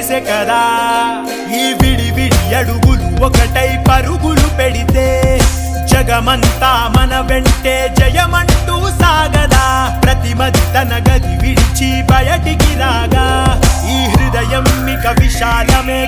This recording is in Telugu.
తెలిసే కదా ఈ విడి విడి అడుగులు ఒకటై పరుగులు పెడితే జగమంతా మన వెంటే జయమంటూ సాగదా ప్రతిమది తన గది విడిచి బయటికి రాగా ఈ హృదయం ఇక విశాలమే